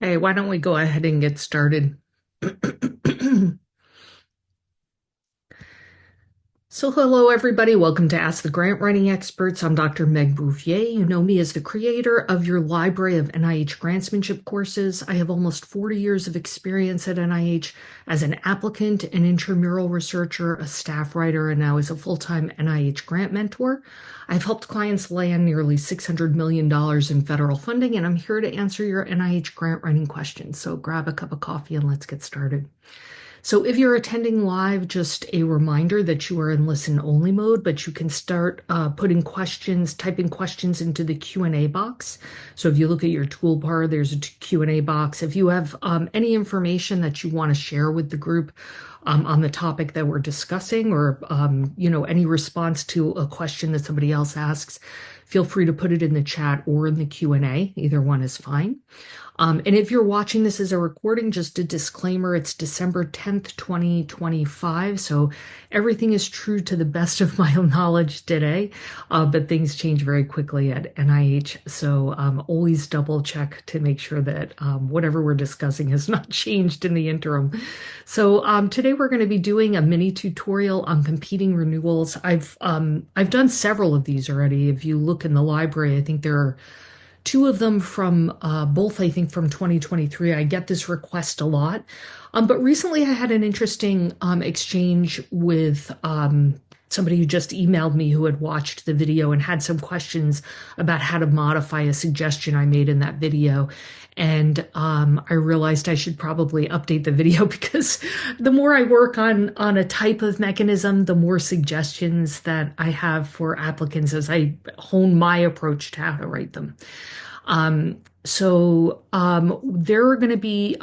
Hey, why don't we go ahead and get started? So, hello, everybody. Welcome to Ask the Grant Writing Experts. I'm Dr. Meg Bouvier. You know me as the creator of your library of NIH grantsmanship courses. I have almost 40 years of experience at NIH as an applicant, an intramural researcher, a staff writer, and now as a full-time NIH grant mentor. I've helped clients land nearly $600 million in federal funding, and I'm here to answer your NIH grant writing questions. So grab a cup of coffee and let's get started. So if you're attending live, just a reminder that you are in listen-only mode, but you can start putting questions, typing questions into the Q&A box. So if you look at your toolbar, there's a Q&A box. If you have any information that you want to share with the group on the topic that we're discussing, or any response to a question that somebody else asks, feel free to put it in the chat or in the Q&A. Either one is fine. And if you're watching this as a recording, just a disclaimer, it's December 10th, 2025. So everything is true to the best of my knowledge today, but things change very quickly at NIH. So always double check to make sure that whatever we're discussing has not changed in the interim. So today we're going to be doing a mini tutorial on competing renewals. I've done several of these already. If you look in the library, I think there are two of them from both, I think, from 2023. I get this request a lot. But recently I had an interesting exchange with somebody who just emailed me who had watched the video and had some questions about how to modify a suggestion I made in that video. And I realized I should probably update the video because the more I work on a type of mechanism, the more suggestions that I have for applicants as I hone my approach to how to write them. There are going to be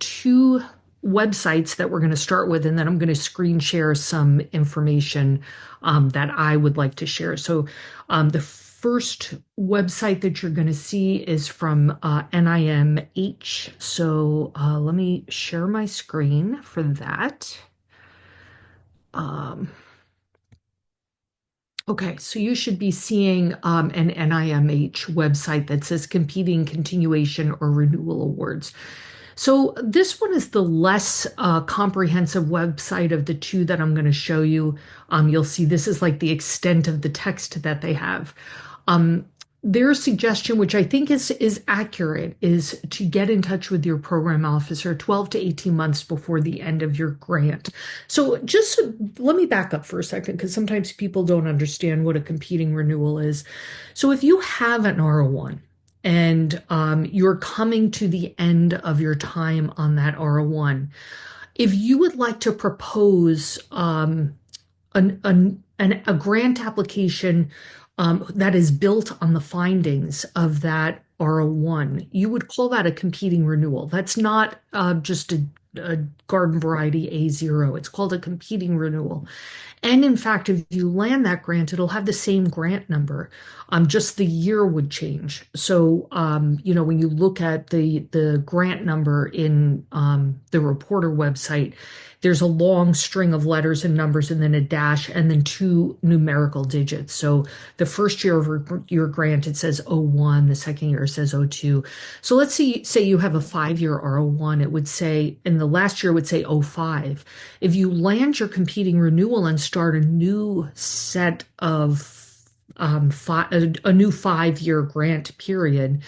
two websites that we're going to start with, and then I'm going to screen share some information that I would like to share. So the first website that you're going to see is from NIMH. So let me share my screen for that. Okay, so you should be seeing an NIMH website that says Competing Continuation or Renewal Awards. So this one is the less comprehensive website of the two that I'm going to show you. You'll see this is like the extent of the text that they have. Their suggestion, which I think is accurate, is to get in touch with your program officer 12 to 18 months before the end of your grant. So just let me back up for a second, because sometimes people don't understand what a competing renewal is. So if you have an R01 and you're coming to the end of your time on that R01, if you would like to propose a grant application that is built on the findings of that R01, you would call that a competing renewal. That's not just a garden variety A0. It's called a competing renewal. And in fact, if you land that grant, it'll have the same grant number. Just the year would change. So, when you look at the grant number in the reporter website, there's a long string of letters and numbers and then a dash and then two numerical digits. So the first year of your grant, it says O1. The second year says O2. So let's say you have a 5-year R01, it would say, and the last year would say O5. If you land your competing renewal and start a new set of a new 5-year grant period,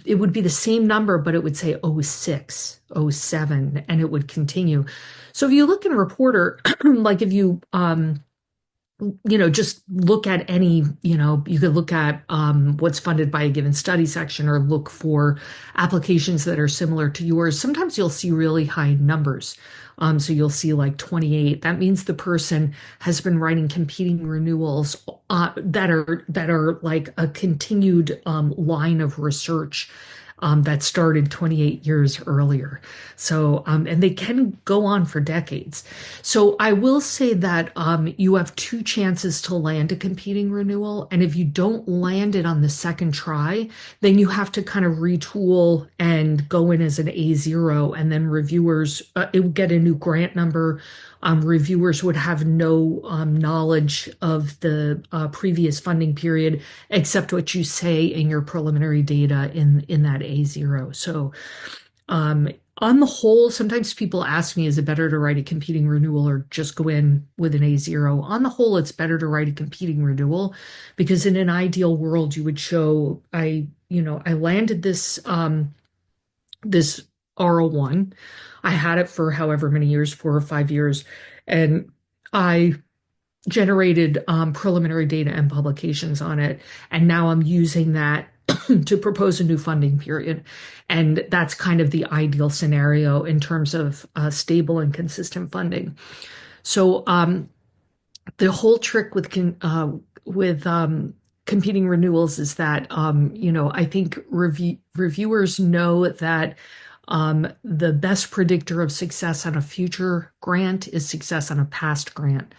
it would be the same number, but it would say '06, '07, and it would continue. So if you look in Reporter, like if you, just look at any, you could look at what's funded by a given study section or look for applications that are similar to yours. Sometimes you'll see really high numbers. So you'll see like 28. That means the person has been writing competing renewals that are like a continued line of research that started 28 years earlier. So, and they can go on for decades. So I will say that you have two chances to land a competing renewal. And if you don't land it on the second try, then you have to kind of retool and go in as an A0, and then reviewers, it will get a new grant number. Reviewers would have no knowledge of the previous funding period except what you say in your preliminary data in that A0. So um, on the whole, sometimes people ask me, is it better to write a competing renewal or just go in with an A0? On the whole, it's better to write a competing renewal because in an ideal world, you would show I landed this R01. I had it for however many years, 4 or 5 years, and I generated preliminary data and publications on it. And now I'm using that to propose a new funding period. And that's kind of the ideal scenario in terms of stable and consistent funding. So the whole trick with competing renewals is that I think reviewers know that the best predictor of success on a future grant is success on a past grant.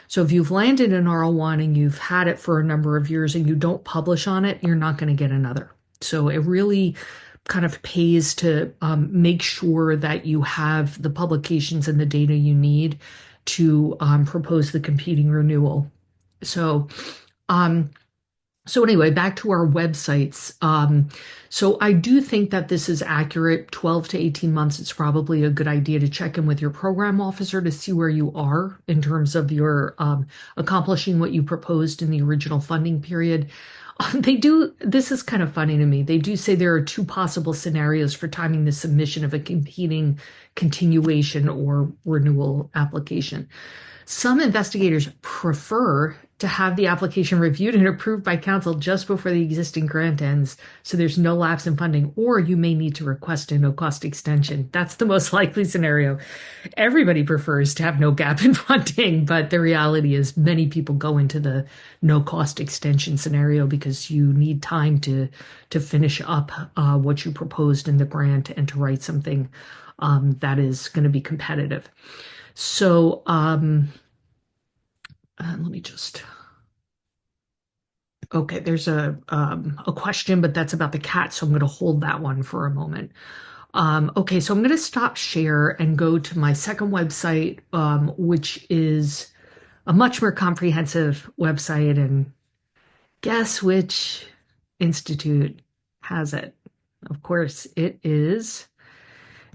So if you've landed an R01 and you've had it for a number of years and you don't publish on it, you're not going to get another. So it really kind of pays to make sure that you have the publications and the data you need to propose the competing renewal. So, um, so anyway, back to our websites. So I do think that this is accurate. 12 to 18 months, it's probably a good idea to check in with your program officer to see where you are in terms of your accomplishing what you proposed in the original funding period. This is kind of funny to me. They do say there are two possible scenarios for timing the submission of a competing continuation or renewal application. Some investigators prefer to have the application reviewed and approved by council just before the existing grant ends, so there's no lapse in funding, or you may need to request a no-cost extension. That's the most likely scenario. Everybody prefers to have no gap in funding, but the reality is many people go into the no-cost extension scenario because you need time to finish up what you proposed in the grant and to write something that is going to be competitive. So let me just. Okay, there's a question, but that's about the cat, so I'm going to hold that one for a moment. Okay, so I'm going to stop share and go to my second website, which is a much more comprehensive website, and guess which institute has it? Of course, it is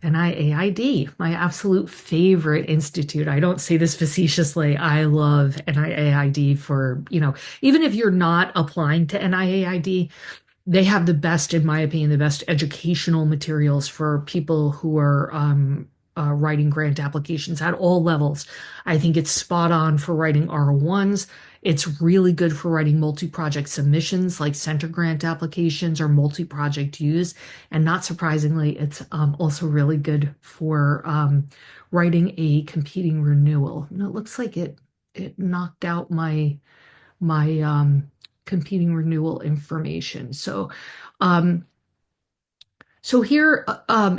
NIAID, my absolute favorite institute. I don't say this facetiously. I love NIAID for, even if you're not applying to NIAID, they have the best, in my opinion, the best educational materials for people who are writing grant applications at all levels. I think it's spot on for writing R01s. It's really good for writing multi-project submissions like center grant applications or multi-project use. And not surprisingly, it's also really good for writing a competing renewal. And it looks like it knocked out my competing renewal information. So here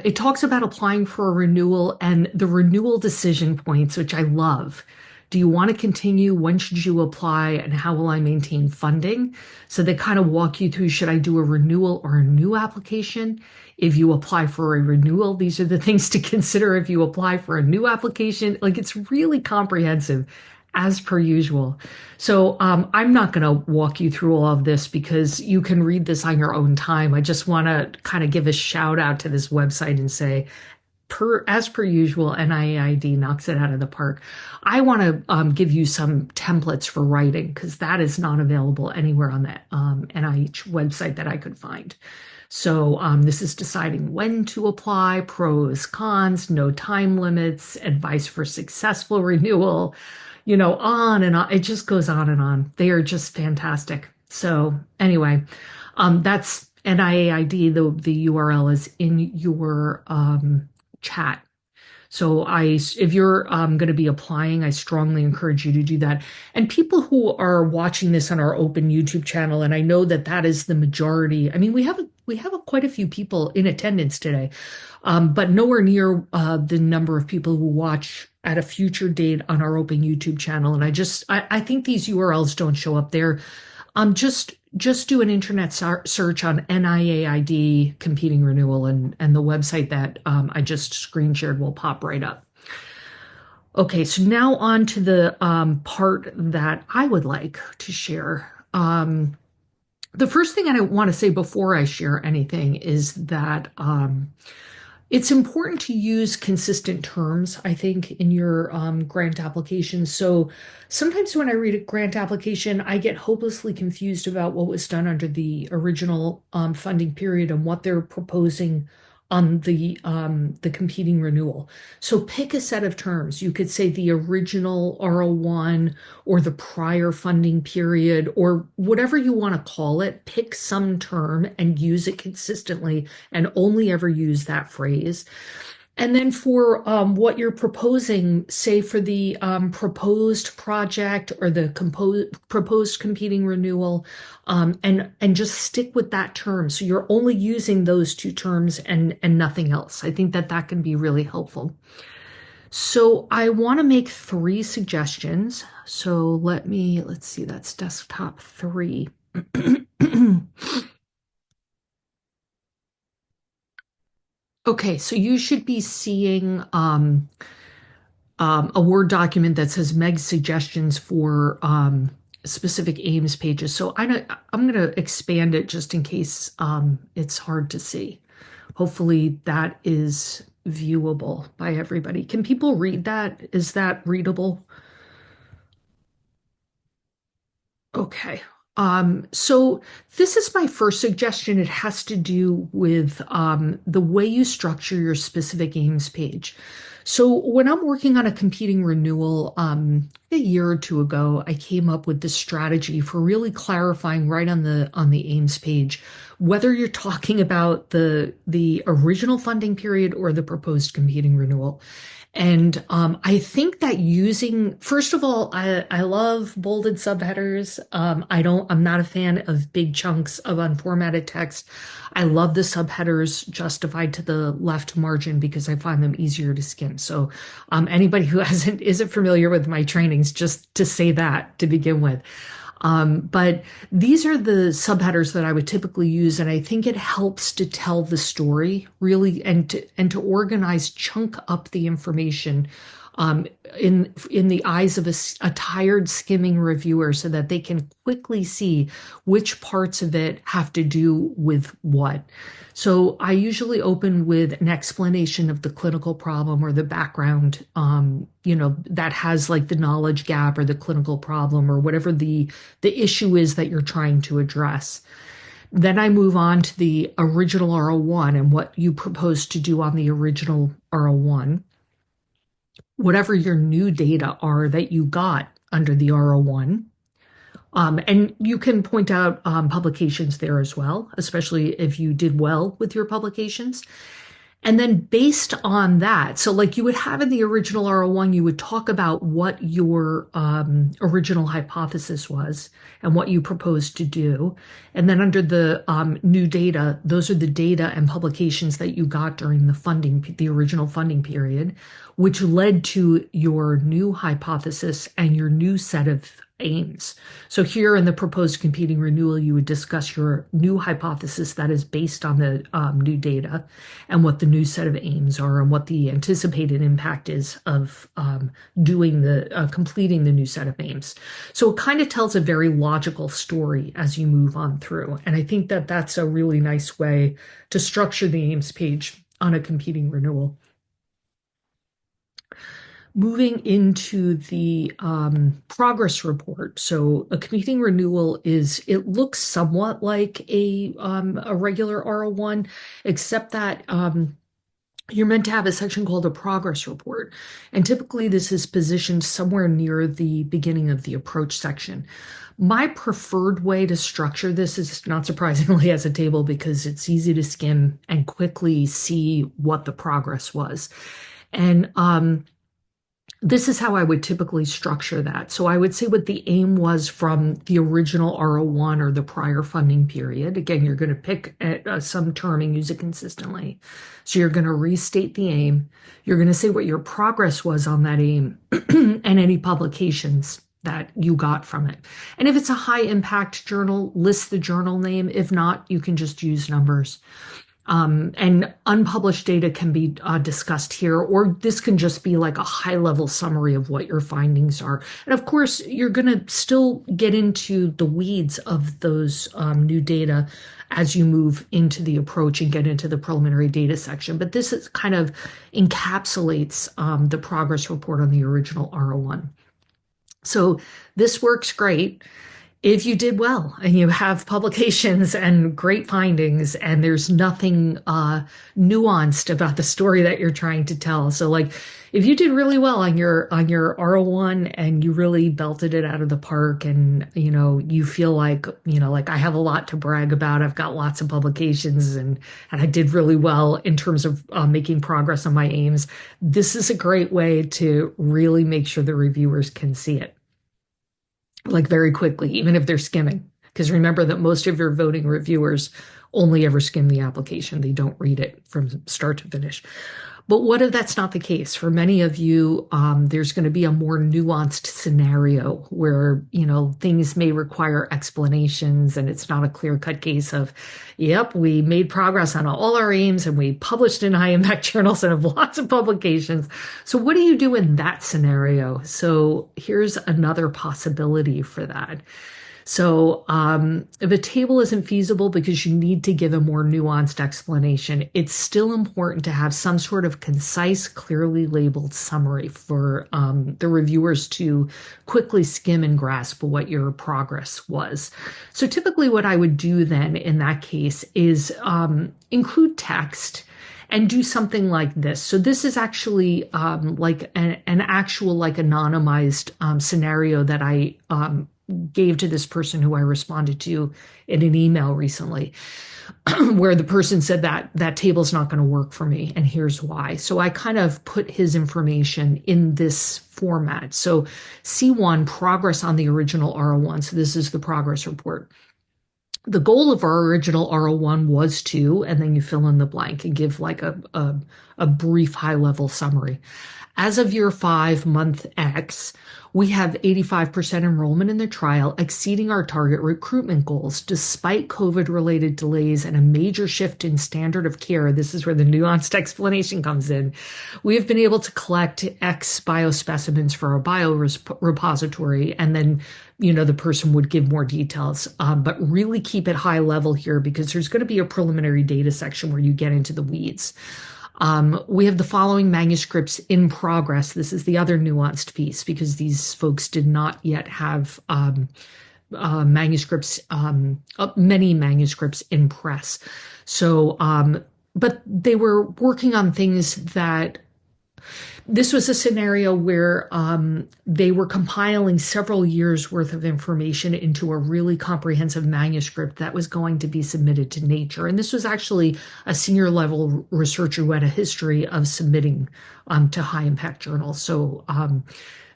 it talks about applying for a renewal and the renewal decision points, which I love. Do you want to continue? When should you apply? And how will I maintain funding? So they kind of walk you through, should I do a renewal or a new application? If you apply for a renewal, these are the things to consider if you apply for a new application. Like, it's really comprehensive, as per usual. So I'm not going to walk you through all of this because you can read this on your own time. I just want to kind of give a shout out to this website and say, as per usual, NIAID knocks it out of the park. I want to give you some templates for writing because that is not available anywhere on the NIH website that I could find. So this is deciding when to apply, pros, cons, no time limits, advice for successful renewal, on and on. It just goes on and on. They are just fantastic. So anyway, that's NIAID. The URL is in your chat. So if you're going to be applying, I strongly encourage you to do that. And people who are watching this on our open YouTube channel, and I know that is the majority. I mean, we have quite a few people in attendance today, but nowhere near the number of people who watch at a future date on our open YouTube channel. And I think these URLs don't show up there. Just do an internet search on NIAID competing renewal and the website that I just screen shared will pop right up. Okay, so now on to the part that I would like to share. The first thing I want to say before I share anything is that it's important to use consistent terms, I think, in your grant application. So sometimes when I read a grant application, I get hopelessly confused about what was done under the original funding period and what they're proposing on the competing renewal. So pick a set of terms. You could say the original R01 or the prior funding period or whatever you want to call it. Pick some term and use it consistently and only ever use that phrase. And then for what you're proposing, say for the proposed project or the proposed competing renewal, and just stick with that term. So you're only using those two terms and nothing else. I think that that can be really helpful. So I want to make three suggestions. So let's see, that's desktop 3. Okay, so you should be seeing a Word document that says Meg's suggestions for specific aims pages. So I'm going to expand it just in case it's hard to see. Hopefully that is viewable by everybody. Can people read that? Is that readable? Okay. So this is my first suggestion. It has to do with the way you structure your specific aims page. So when I'm working on a competing renewal, a year or two ago, I came up with this strategy for really clarifying right on the aims page whether you're talking about the original funding period or the proposed competing renewal. And I think that first of all, I love bolded subheaders. I'm not a fan of big chunks of unformatted text. I love the subheaders justified to the left margin because I find them easier to skim. So anybody who isn't familiar with my trainings, just to say that to begin with. But these are the subheaders that I would typically use, and I think it helps to tell the story really and to organize, chunk up the information in the eyes of a tired skimming reviewer so that they can quickly see which parts of it have to do with what. So I usually open with an explanation of the clinical problem or the background, that has like the knowledge gap or the clinical problem or whatever the issue is that you're trying to address. Then I move on to the original R01 and what you propose to do on the original R01. Whatever your new data are that you got under the R01. And you can point out publications there as well, especially if you did well with your publications. And then based on that, so like you would have in the original R01, you would talk about what your original hypothesis was and what you proposed to do. And then under the new data, those are the data and publications that you got during the original funding period, which led to your new hypothesis and your new set of aims. So here in the proposed competing renewal, you would discuss your new hypothesis that is based on the new data and what the new set of aims are and what the anticipated impact is of completing the new set of aims. So it kind of tells a very logical story as you move on through. And I think that that's a really nice way to structure the aims page on a competing renewal. Moving into the progress report. So a competing renewal it looks somewhat like a regular R01, except that you're meant to have a section called a progress report. And typically this is positioned somewhere near the beginning of the approach section. My preferred way to structure this is not surprisingly as a table because it's easy to skim and quickly see what the progress was. And this is how I would typically structure that. So I would say what the aim was from the original R01 or the prior funding period. Again, you're going to pick some term and use it consistently. So you're going to restate the aim. You're going to say what your progress was on that aim and any publications that you got from it. And if it's a high impact journal, list the journal name. If not, you can just use numbers. And unpublished data can be discussed here, or this can just be like a high level summary of what your findings are. And of course, you're going to still get into the weeds of those new data as you move into the approach and get into the preliminary data section. But this is kind of encapsulates the progress report on the original R01. So this works great if you did well and you have publications and great findings and there's nothing nuanced about the story that you're trying to tell. So like if you did really well on your R01 and you really belted it out of the park and you feel like like I have a lot to brag about, I've got lots of publications and I did really well in terms of making progress on my aims, this is a great way to really make sure the reviewers can see it like very quickly, even if they're skimming. Because remember that most of your voting reviewers only ever skim the application. They don't read it from start to finish. But what if that's not the case? For many of you, there's going to be a more nuanced scenario where, things may require explanations and it's not a clear-cut case of, yep, we made progress on all our aims and we published in high impact journals and have lots of publications. So what do you do in that scenario? So here's another possibility for that. So if a table isn't feasible because you need to give a more nuanced explanation, it's still important to have some sort of concise, clearly labeled summary for the reviewers to quickly skim and grasp what your progress was. So typically what I would do then in that case is include text and do something like this. So this is actually like an actual like anonymized scenario that I gave to this person who I responded to in an email recently, where the person said that that table's not going to work for me, and here's why. So I kind of put his information in this format. So C1, progress on the original R01. So this is the progress report. The goal of our original R01 was to, and then you fill in the blank and give like a brief high-level summary. As of year 5, month X, we have 85% enrollment in the trial, exceeding our target recruitment goals. Despite COVID-related delays and a major shift in standard of care, this is where the nuanced explanation comes in, we have been able to collect X biospecimens for our biorepository, and then the person would give more details, but really keep it high level here because there's going to be a preliminary data section where you get into the weeds. We have the following manuscripts in progress. This is the other nuanced piece because these folks did not yet have manuscripts, many manuscripts in press. So, but they were working on things that this was a scenario where they were compiling several years worth of information into a really comprehensive manuscript that was going to be submitted to Nature. And this was actually a senior level researcher who had a history of submitting to high impact journals.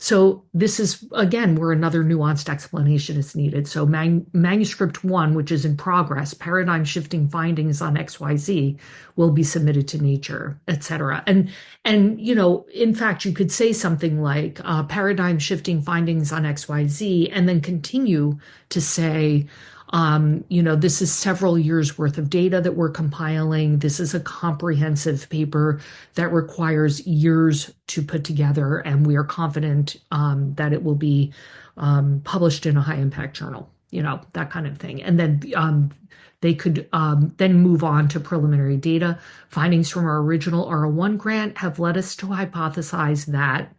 So this is, again, where another nuanced explanation is needed. So manuscript 1, which is in progress, paradigm shifting findings on XYZ, will be submitted to Nature, et cetera. And in fact, you could say something like paradigm shifting findings on XYZ, and then continue to say, this is several years worth of data that we're compiling. This is a comprehensive paper that requires years to put together, and we are confident that it will be published in a high impact journal, that kind of thing. And then they could then move on to preliminary data. Findings from our original R01 grant have led us to hypothesize that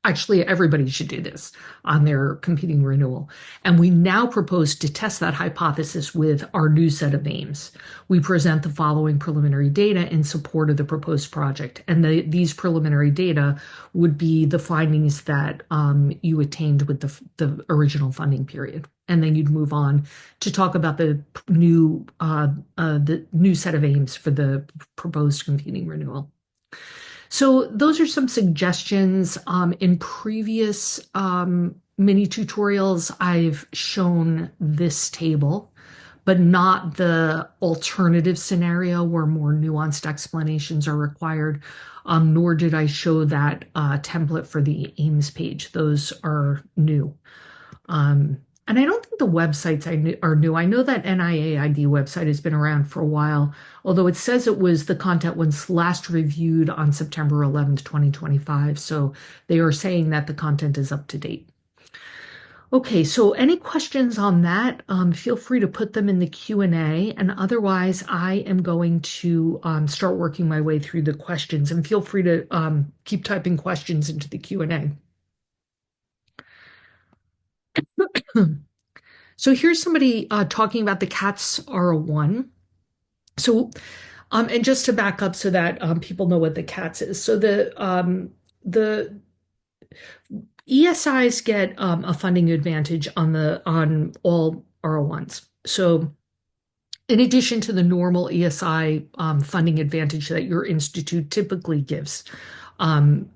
actually everybody should do this on their competing renewal. And we now propose to test that hypothesis with our new set of aims. We present the following preliminary data in support of the proposed project. And these preliminary data would be the findings that you attained with the original funding period. And then you'd move on to talk about the new set of aims for the proposed competing renewal. So those are some suggestions. In previous mini tutorials, I've shown this table, but not the alternative scenario where more nuanced explanations are required, nor did I show that template for the aims page. Those are new. And I don't think the websites are new. I know that NIAID website has been around for a while, although it says it was the content was last reviewed on September 11th, 2025. So they are saying that the content is up to date. Okay, so any questions on that, feel free to put them in the Q&A, and otherwise I am going to start working my way through the questions, and feel free to keep typing questions into the Q&A. So here's somebody talking about the Katz R01. So, and just to back up so that people know what the Katz is. So the ESIs get a funding advantage on all R01s. So in addition to the normal ESI funding advantage that your institute typically gives,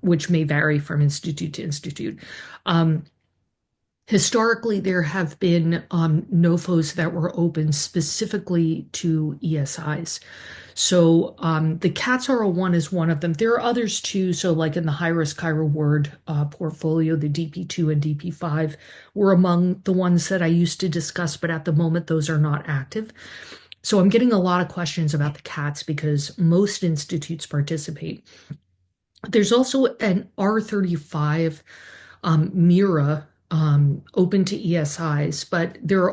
which may vary from institute to institute. Historically, there have been NOFOs that were open specifically to ESIs. So the Katz R01 is one of them. There are others too. So like in the high risk, high reward portfolio, the DP2 and DP5 were among the ones that I used to discuss, but at the moment, those are not active. So I'm getting a lot of questions about the Katz because most institutes participate. There's also an R35 MIRA open to ESIs, but there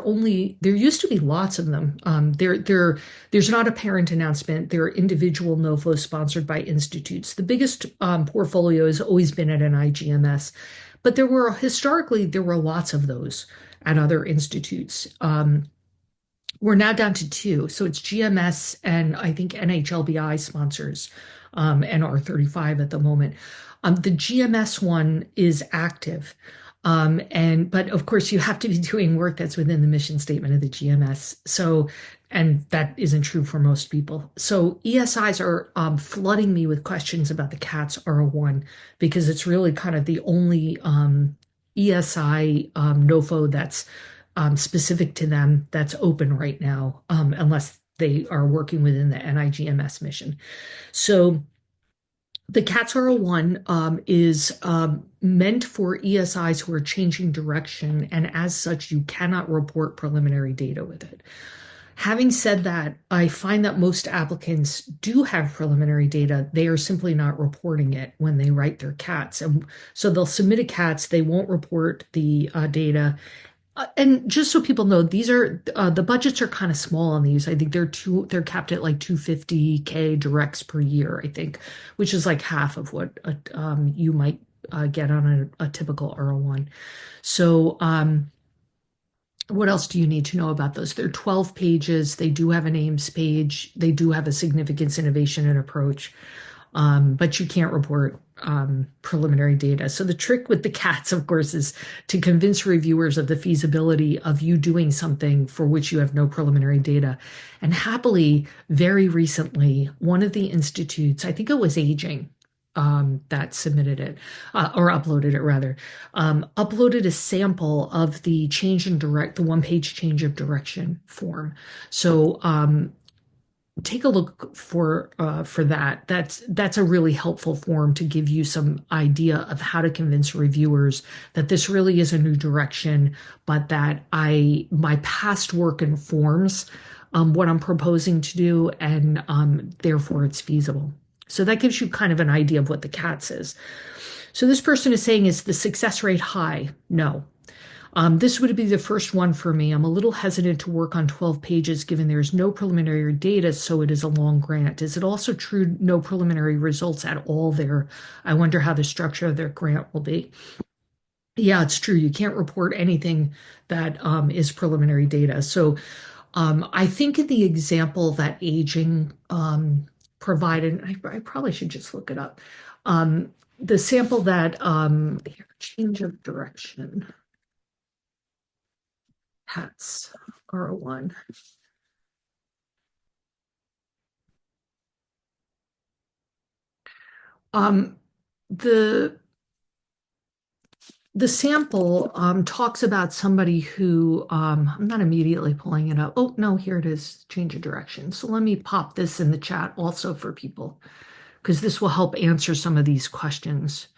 used to be lots of them. There's not a parent announcement. There are individual NOFOs sponsored by institutes. The biggest portfolio has always been at NIGMS, but historically, there were lots of those at other institutes. We're now down to two. So it's GMS and I think NHLBI sponsors NR35 at the moment. The GMS one is active. But of course you have to be doing work that's within the mission statement of the GMS. So, and that isn't true for most people. So ESIs are flooding me with questions about the Katz R01 because it's really kind of the only ESI NOFO that's specific to them that's open right now, unless they are working within the NIGMS mission. So the Katz R01 is meant for ESIs who are changing direction, and as such, you cannot report preliminary data with it. Having said that, I find that most applicants do have preliminary data. They are simply not reporting it when they write their Katz. And so they'll submit a Katz, they won't report the data. And just so people know, these are the budgets are kind of small on these. I think they're capped at like 250K directs per year, I think, which is like half of what you might get on a typical R01. So what else do you need to know about those? They're 12 pages. They do have an aims page. They do have a significance, innovation, and approach. But you can't report preliminary data. So the trick with the Katz, of course, is to convince reviewers of the feasibility of you doing something for which you have no preliminary data. And happily, very recently, one of the institutes, I think it was Aging, that submitted it, or uploaded it rather, uploaded a sample of the the one-page change of direction form. So take a look for that. That's a really helpful form to give you some idea of how to convince reviewers that this really is a new direction, but that my past work informs what I'm proposing to do, and therefore it's feasible. So that gives you kind of an idea of what the Katz is. So this person is saying, is the success rate high? No. This would be the first one for me. I'm a little hesitant to work on 12 pages given there's no preliminary data, so it is a long grant. Is it also true no preliminary results at all there? I wonder how the structure of their grant will be. Yeah, it's true. You can't report anything that is preliminary data. So I think in the example that Aging provided, I probably should just look it up. The sample that change of direction. Katz R01. The sample talks about somebody who I'm not immediately pulling it up. Oh no, here it is. Change of direction. So let me pop this in the chat also for people, because this will help answer some of these questions.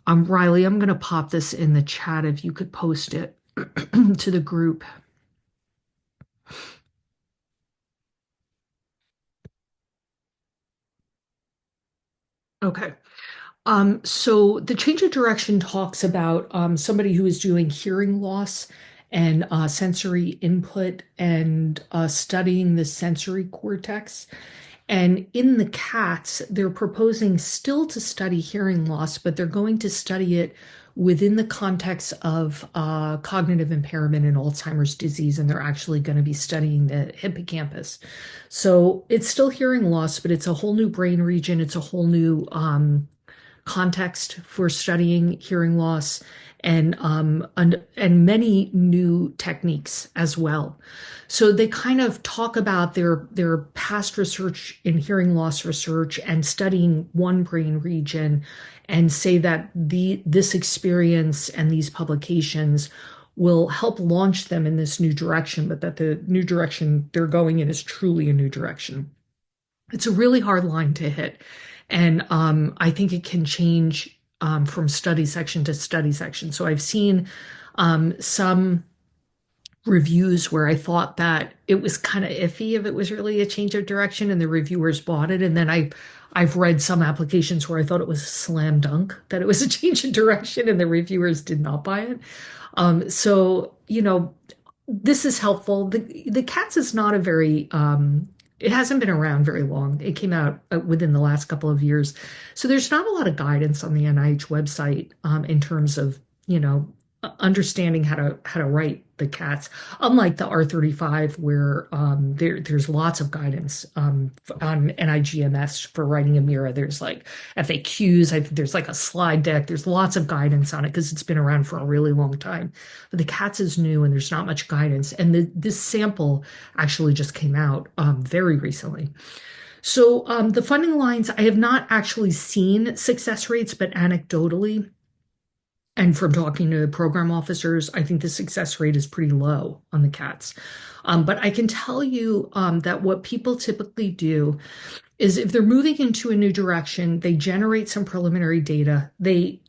Riley, I'm going to pop this in the chat if you could post it. to the group. Okay. So the change of direction talks about somebody who is doing hearing loss and sensory input and studying the sensory cortex. And in the cats, they're proposing still to study hearing loss, but they're going to study it within the context of cognitive impairment and Alzheimer's disease, and they're actually going to be studying the hippocampus. So it's still hearing loss, but it's a whole new brain region. It's a whole new context for studying hearing loss and many new techniques as well. So they kind of talk about their past research in hearing loss research and studying one brain region and say that this experience and these publications will help launch them in this new direction, but that the new direction they're going in is truly a new direction. It's a really hard line to hit. And I think it can change from study section to study section. So I've seen some reviews where I thought that it was kind of iffy if it was really a change of direction and the reviewers bought it. And then I've read some applications where I thought it was a slam dunk that it was a change of direction and the reviewers did not buy it. So, this is helpful. The Katz is not a very it hasn't been around very long. It came out within the last couple of years. So there's not a lot of guidance on the NIH website in terms of, understanding how to write the Katz, unlike the R35, where there's lots of guidance on NIGMS for writing a Mira. There's like FAQs, there's like a slide deck. There's lots of guidance on it because it's been around for a really long time. But the Katz is new and there's not much guidance. And this sample actually just came out very recently. So the funding lines, I have not actually seen success rates, but anecdotally, and from talking to program officers, I think the success rate is pretty low on the Katz. But I can tell you that what people typically do is if they're moving into a new direction, they generate some preliminary data. They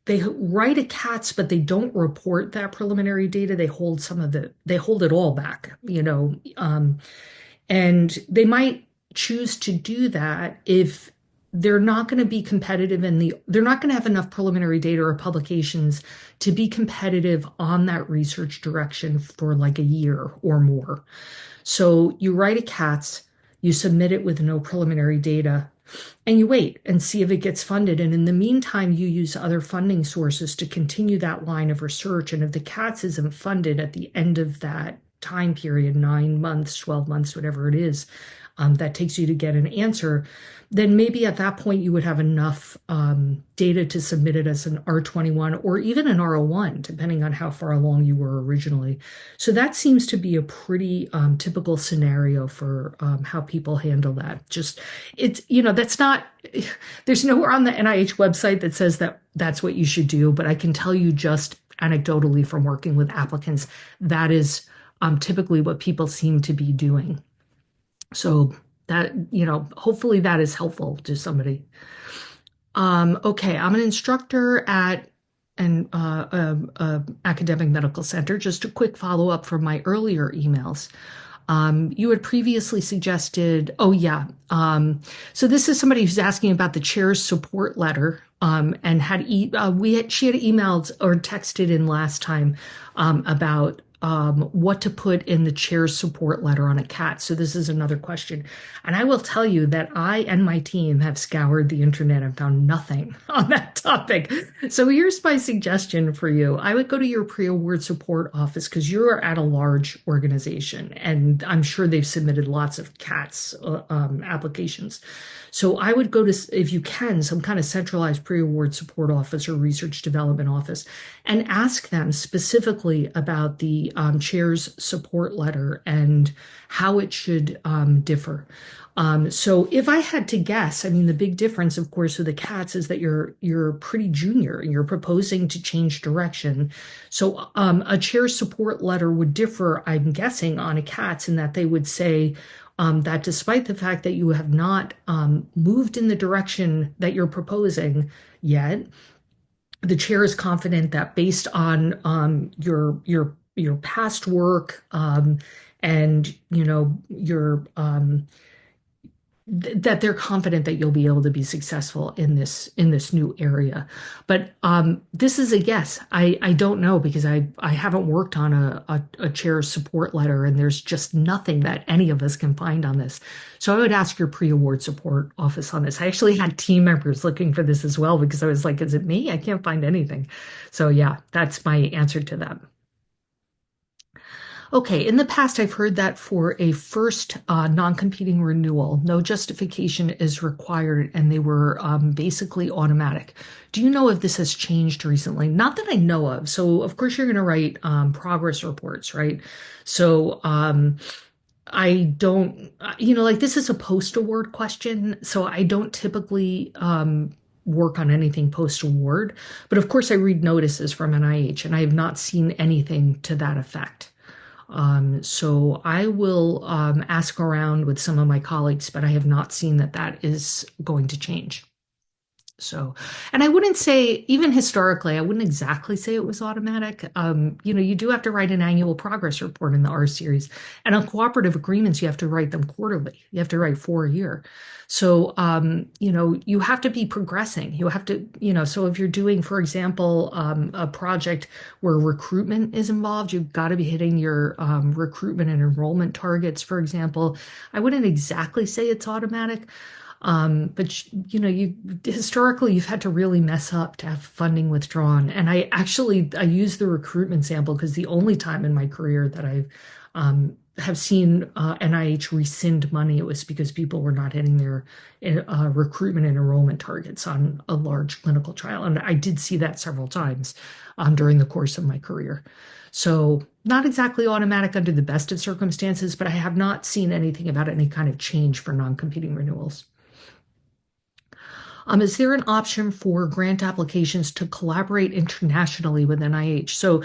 write a Katz, but they don't report that preliminary data. They hold they hold it all back, and they might choose to do that if they're not going to be competitive they're not going to have enough preliminary data or publications to be competitive on that research direction for like a year or more. So you write a Katz, you submit it with no preliminary data, and you wait and see if it gets funded. And in the meantime, you use other funding sources to continue that line of research. And if the Katz isn't funded at the end of that time period, 9 months, 12 months, whatever it is, that takes you to get an answer, then maybe at that point you would have enough data to submit it as an R21 or even an R01, depending on how far along you were originally. So that seems to be a pretty typical scenario for how people handle that. Just that's not, there's nowhere on the NIH website that says that that's what you should do, but I can tell you just anecdotally from working with applicants, that is typically what people seem to be doing. So that, hopefully that is helpful to somebody. Okay, I'm an instructor at an academic medical center. Just a quick follow-up from my earlier emails. You had previously suggested, oh yeah. So this is somebody who's asking about the chair's support letter, and she had emailed or texted in last time about what to put in the chair's support letter on a Katz. So this is another question. And I will tell you that I and my team have scoured the internet and found nothing on that topic. So here's my suggestion for you. I would go to your pre-award support office because you're at a large organization and I'm sure they've submitted lots of Katz applications. So I would go to, if you can, some kind of centralized pre-award support office or research development office and ask them specifically about the chair's support letter and how it should differ. So if I had to guess, I mean, the big difference, of course, with the Katz is that you're pretty junior and you're proposing to change direction. So a chair's support letter would differ, I'm guessing, on a Katz in that they would say that despite the fact that you have not moved in the direction that you're proposing yet, the chair is confident that based on your past work, and your that they're confident that you'll be able to be successful in this new area. But this is a guess. I don't know because I haven't worked on a chair support letter, and there's just nothing that any of us can find on this. So I would ask your pre-award support office on this. I actually had team members looking for this as well because I was like, is it me? I can't find anything. So yeah, that's my answer to that. Okay, in the past, I've heard that for a first non-competing renewal, no justification is required, and they were basically automatic. Do you know if this has changed recently? Not that I know of. So, of course, you're going to write progress reports, right? So, I don't, like this is a post-award question, so I don't typically work on anything post-award. But of course, I read notices from NIH, and I have not seen anything to that effect. So I will ask around with some of my colleagues, but I have not seen that that is going to change. So, and I wouldn't say, even historically, I wouldn't exactly say it was automatic. You do have to write an annual progress report in the R series, and on cooperative agreements, you have to write them quarterly. You have to write 4 a year. So, you have to be progressing. You have to, so if you're doing, for example, a project where recruitment is involved, you've got to be hitting your recruitment and enrollment targets, for example. I wouldn't exactly say it's automatic. But you historically you've had to really mess up to have funding withdrawn. And I use the recruitment sample because the only time in my career that I've have seen NIH rescind money, it was because people were not hitting their recruitment and enrollment targets on a large clinical trial. And I did see that several times during the course of my career. So not exactly automatic under the best of circumstances, but I have not seen anything about any kind of change for non-competing renewals. Is there an option for grant applications to collaborate internationally with NIH? So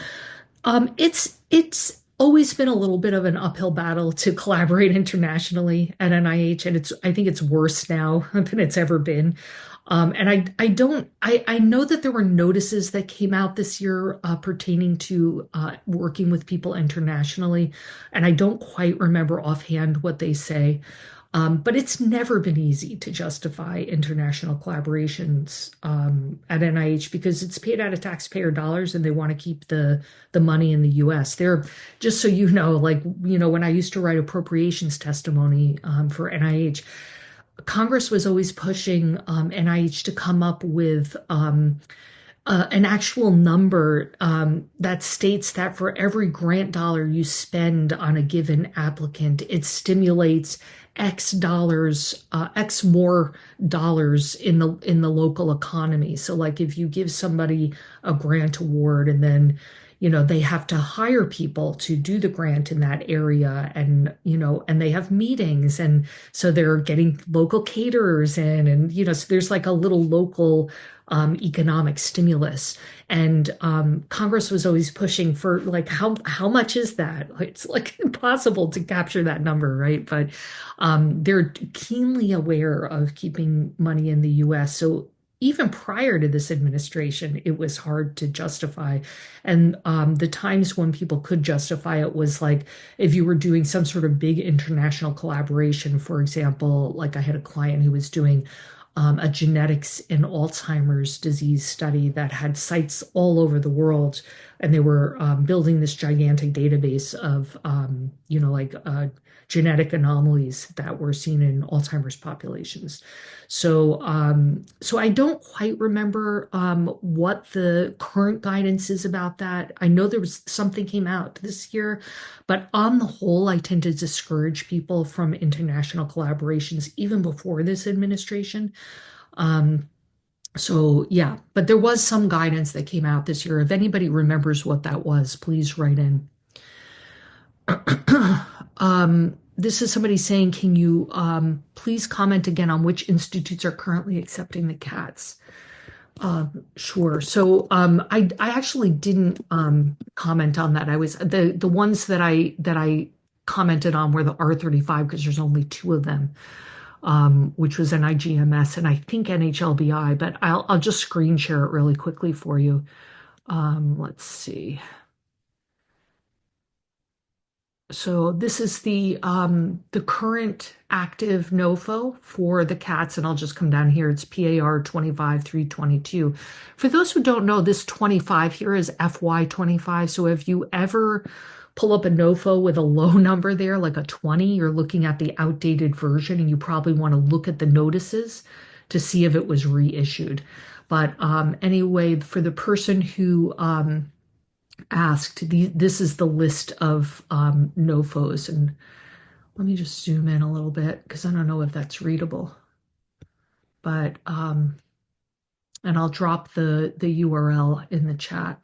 it's always been a little bit of an uphill battle to collaborate internationally at NIH, and I think it's worse now than it's ever been. And I know that there were notices that came out this year pertaining to working with people internationally, and I don't quite remember offhand what they say. But it's never been easy to justify international collaborations at NIH because it's paid out of taxpayer dollars and they want to keep the money in the US. They're, just so you know, like, when I used to write appropriations testimony for NIH, Congress was always pushing NIH to come up with an actual number that states that for every grant dollar you spend on a given applicant, it stimulates X dollars, X more dollars in the local economy. So, like if you give somebody a grant award and then they have to hire people to do the grant in that area, and they have meetings, and so they're getting local caterers in, and so there's like a little local economic stimulus. And Congress was always pushing for like how much is that? It's like impossible to capture that number, right? But they're keenly aware of keeping money in the US. So even prior to this administration, it was hard to justify. And the times when people could justify it was like if you were doing some sort of big international collaboration, for example, like I had a client who was doing a genetics in Alzheimer's disease study that had sites all over the world, and they were building this gigantic database of, genetic anomalies that were seen in Alzheimer's populations. So, so I don't quite remember what the current guidance is about that. I know there was something came out this year, but on the whole, I tend to discourage people from international collaborations even before this administration. So yeah, but there was some guidance that came out this year. If anybody remembers what that was, please write in. This is somebody saying, can you please comment again on which institutes are currently accepting the Katz? Sure. So I actually didn't comment on that. I was the ones that I commented on were the R35 because there's only two of them. which was NIGMS and I think NHLBI, but I'll just screen share it really quickly for you. Let's see. So this is the current active NOFO for the Katz, and I'll just come down here. It's PAR 25322. For those who don't know, this 25 here is FY 25. So if you ever pull up a NOFO with a low number there, like a 20, you're looking at the outdated version, and you probably want to look at the notices to see if it was reissued. But anyway, for the person who asked, this is the list of NOFOs. And let me just zoom in a little bit because I don't know if that's readable. But, and I'll drop the URL in the chat.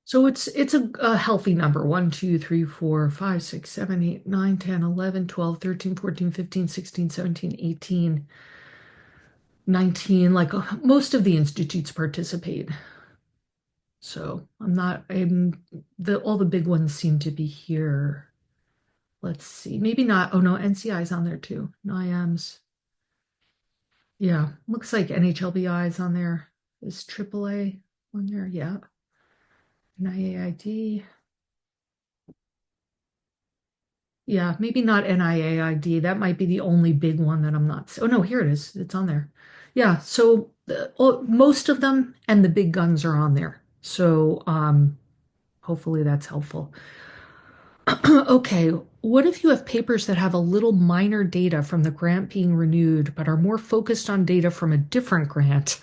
So it's a healthy number. 1, 2, 3, 4, 5, 6, 7, 8, 9, 10, 11, 12, 13, 14, 15, 16, 17, 18, 19. Like most of the institutes participate. So all the big ones seem to be here. Let's see. Maybe not. Oh no, NCI is on there too. NIMS. Yeah. Looks like NHLBI is on there. Is AAA on there? Yeah. NIAID. Yeah, maybe not NIAID. That might be the only big one that I'm not. Oh no, here it is. It's on there. Yeah, so most of them and the big guns are on there. So hopefully that's helpful. Okay, what if you have papers that have a little minor data from the grant being renewed, but are more focused on data from a different grant?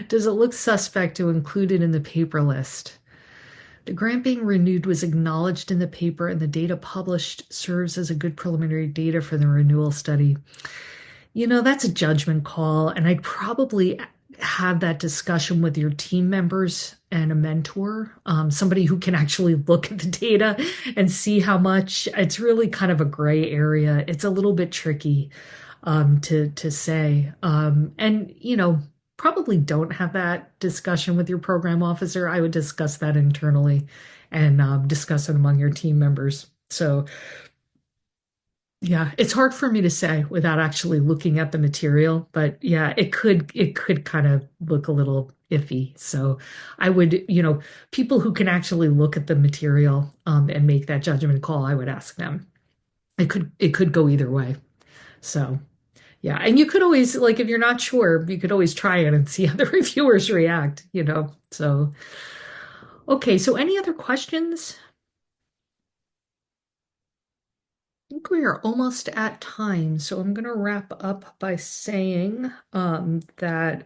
Does it look suspect to include it in the paper list? The grant being renewed was acknowledged in the paper, and the data published serves as a good preliminary data for the renewal study. That's a judgment call, and I'd probably have that discussion with your team members and a mentor, somebody who can actually look at the data and see how much. It's really kind of a gray area. It's a little bit tricky to say. And, probably don't have that discussion with your program officer. I would discuss that internally and discuss it among your team members. So yeah, it's hard for me to say without actually looking at the material, but yeah, it could kind of look a little iffy. So I would, people who can actually look at the material and make that judgment call, I would ask them. It could go either way. So yeah, and you could always, like, if you're not sure, you could always try it and see how the reviewers react. So okay, so any other questions? I think we are almost at time, so I'm going to wrap up by saying that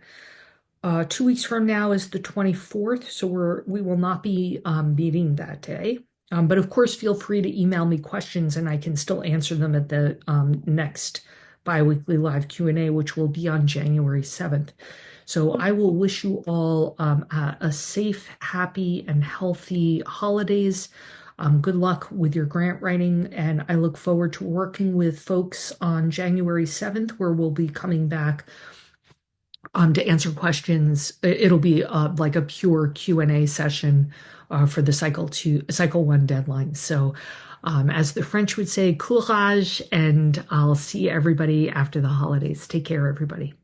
2 weeks from now is the 24th, so we will not be meeting that day. But of course, feel free to email me questions, and I can still answer them at the next biweekly live Q&A, which will be on January 7th. So I will wish you all a safe, happy, and healthy holidays. Good luck with your grant writing, and I look forward to working with folks on January 7th, where we'll be coming back to answer questions. It'll be like a pure Q&A session for the cycle 1 deadline. So as the French would say, courage, and I'll see everybody after the holidays. Take care, everybody.